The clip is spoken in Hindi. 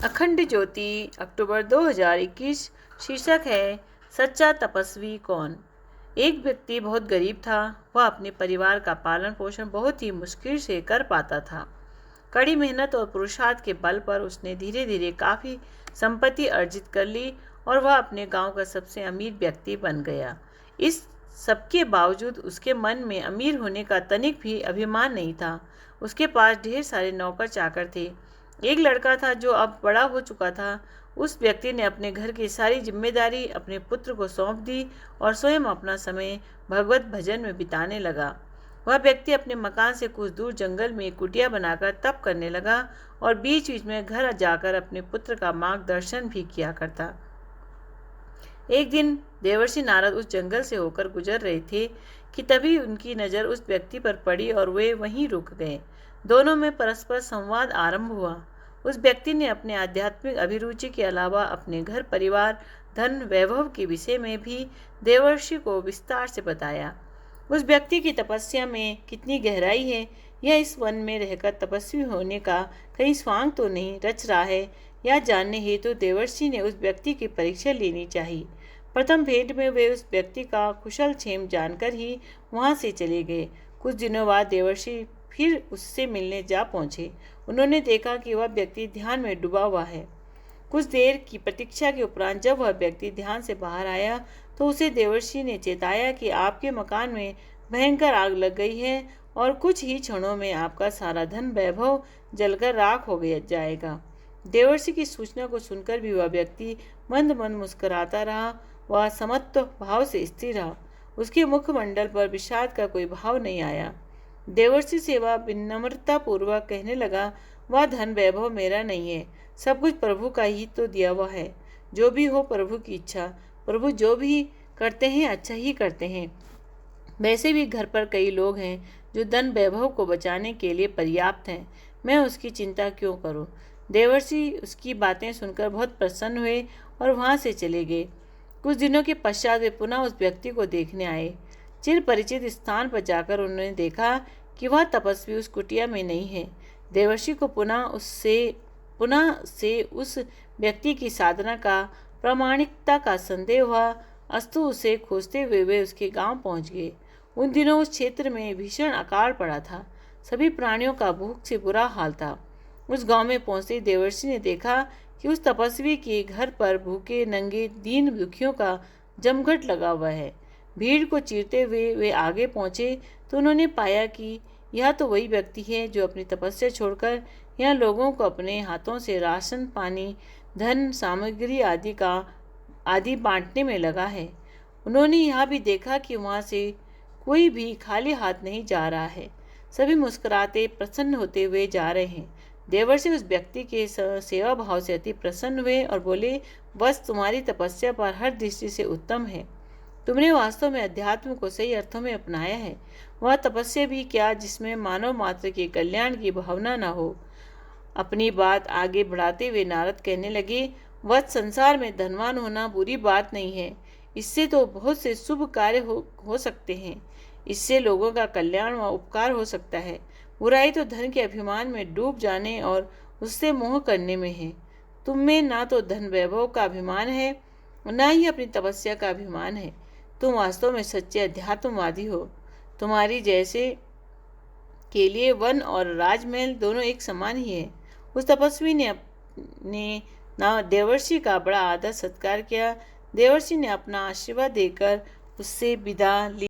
अखंड ज्योति अक्टूबर 2021। शीर्षक है सच्चा तपस्वी कौन। एक व्यक्ति बहुत गरीब था। वह अपने परिवार का पालन पोषण बहुत ही मुश्किल से कर पाता था। कड़ी मेहनत और पुरुषार्थ के बल पर उसने धीरे धीरे काफ़ी संपत्ति अर्जित कर ली और वह अपने गांव का सबसे अमीर व्यक्ति बन गया। इस सबके बावजूद उसके मन में अमीर होने का तनिक भी अभिमान नहीं था। उसके पास ढेर सारे नौकर चाकर थे। एक लड़का था जो अब बड़ा हो चुका था। उस व्यक्ति ने अपने घर की सारी जिम्मेदारी अपने पुत्र को सौंप दी और स्वयं अपना समय भगवत भजन में बिताने लगा। वह व्यक्ति अपने मकान से कुछ दूर जंगल में एक कुटिया बनाकर तप करने लगा और बीच बीच में घर जाकर अपने पुत्र का मार्गदर्शन भी किया करता। एक दिन देवर्षि नारद उस जंगल से होकर गुजर रहे थे कि तभी उनकी नज़र उस व्यक्ति पर पड़ी और वे वहीं रुक गए। दोनों में परस्पर संवाद आरंभ हुआ। उस व्यक्ति ने अपने आध्यात्मिक अभिरुचि के अलावा अपने घर परिवार धन वैभव के विषय में भी देवर्षि को विस्तार से बताया। उस व्यक्ति की तपस्या में कितनी गहराई है, यह इस वन में रहकर तपस्वी होने का कहीं स्वांग तो नहीं रच रहा है, यह जानने हेतु देवर्षि ने उस व्यक्ति की परीक्षा लेनी चाहिए। प्रथम भेंट में वे उस व्यक्ति का कुशल क्षेम जानकर ही वहां से चले गए। कुछ दिनों बाद देवर्षि फिर उससे मिलने जा पहुंचे। उन्होंने देखा कि वह व्यक्ति ध्यान में डूबा हुआ है। कुछ देर की प्रतीक्षा के उपरांत जब वह व्यक्ति ध्यान से बाहर आया तो उसे देवर्षि ने चेताया कि आपके मकान में भयंकर आग लग गई है और कुछ ही क्षणों में आपका सारा धन वैभव जलकर राख हो जाएगा। देवर्षि की सूचना को सुनकर भी वह व्यक्ति मंद मंद मुस्कुराता रहा। वह समत्व भाव से स्थिर रहा। उसके मुखमंडल पर विषाद का कोई भाव नहीं आया। देवर्षि सेवा विनम्रता पूर्वक कहने लगा, वह धन वैभव मेरा नहीं है, सब कुछ प्रभु का ही तो दिया हुआ है। जो भी हो प्रभु की इच्छा। प्रभु जो भी करते हैं अच्छा ही करते हैं। वैसे भी घर पर कई लोग हैं जो धन वैभव को बचाने के लिए पर्याप्त हैं। मैं उसकी चिंता क्यों करूं? देवर्षि उसकी बातें सुनकर बहुत प्रसन्न हुए और वहां से चले गए। कुछ दिनों के पश्चात वे पुनः उस व्यक्ति को देखने आए। चिर परिचित स्थान पर जाकर उन्होंने देखा कि वह तपस्वी उस कुटिया में नहीं है। देवर्षि को पुनः से उस व्यक्ति की साधना का प्रामाणिकता का संदेह हुआ। अस्तु उसे खोजते हुए वे उसके गांव पहुंच गए। उन दिनों उस क्षेत्र में भीषण अकाल पड़ा था। सभी प्राणियों का भूख से बुरा हाल था। उस गांव में पहुंचते देवर्षि ने देखा कि उस तपस्वी के घर पर भूखे नंगे दीन दुखियों का जमघट लगा हुआ है। भीड़ को चीरते हुए वे आगे पहुंचे तो उन्होंने पाया कि यह तो वही व्यक्ति है जो अपनी तपस्या छोड़कर यहाँ लोगों को अपने हाथों से राशन पानी धन सामग्री आदि बांटने में लगा है। उन्होंने यह भी देखा कि वहाँ से कोई भी खाली हाथ नहीं जा रहा है। सभी मुस्कुराते प्रसन्न होते हुए जा रहे हैं। देवर्षि उस व्यक्ति के सेवा भाव से अति प्रसन्न हुए और बोले, बस तुम्हारी तपस्या पर हर दृष्टि से उत्तम है। तुमने वास्तव में अध्यात्म को सही अर्थों में अपनाया है। वह तपस्या भी क्या जिसमें मानव मात्र के कल्याण की भावना न हो। अपनी बात आगे बढ़ाते हुए नारद कहने लगे, वह संसार में धनवान होना बुरी बात नहीं है। इससे तो बहुत से शुभ कार्य हो सकते हैं। इससे लोगों का कल्याण व उपकार हो सकता है। बुराई तो धन के अभिमान में डूब जाने और उससे मोह करने में है। तुम में ना तो धन वैभव का अभिमान है न ही अपनी तपस्या का अभिमान है। तुम वास्तव में सच्चे अध्यात्मवादी हो। तुम्हारी जैसे के लिए वन और राजमहल दोनों एक समान ही है। उस तपस्वी ने देवर्षि का बड़ा आदर सत्कार किया। देवर्षि ने अपना आशीर्वाद देकर उससे विदा ली।